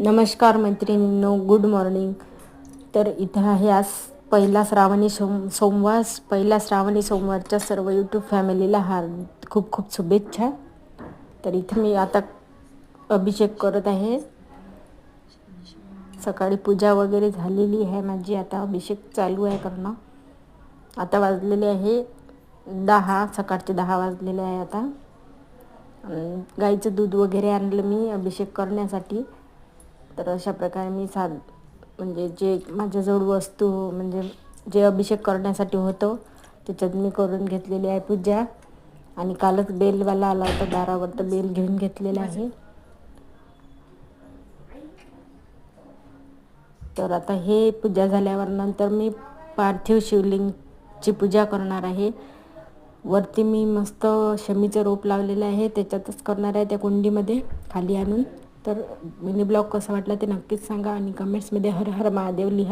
नमस्कार मैत्रिणींनो, good morning. तर इथं आहे आज पहिला श्रावणी सोमवार. पहिला श्रावणी सोमवारच्या सर्व यूट्यूब फॅमिलीला खूप खूप शुभेच्छा. तर इथे मी आता अभिषेक करत आहे. सकाळी पूजा वगैरे झालेली आहे माझी. आता अभिषेक चालू आहे करणं. आता वाजलेले आहे 10, सकाळचे 10 वाजलेले आहे. आता गाईचं दूध वगैरे आणलं मी अभिषेक करण्यासाठी. तर अशा प्रकारे मी म्हणजे जे माझ्याजवळ वस्तू म्हणजे जे अभिषेक करण्यासाठी होतं त्याच्यात मी करून घेतलेली आहे पूजा. आणि कालच बेलवाला आला होता दारावर, तर बेल घेऊन घेतलेला आहे. तर आता हे पूजा झाल्यावर नंतर मी पार्थिव शिवलिंगची पूजा करणार आहे. वरती मी मस्त शमीचं रोप लावलेलं आहे, त्याच्यातच करणार आहे, त्या कुंडीमध्ये खाली आणून. तर मिनी ब्लॉग कसा वाटला ते नक्कीच सांगा आणि कमेंट्समध्ये हर हर महादेव लिहा.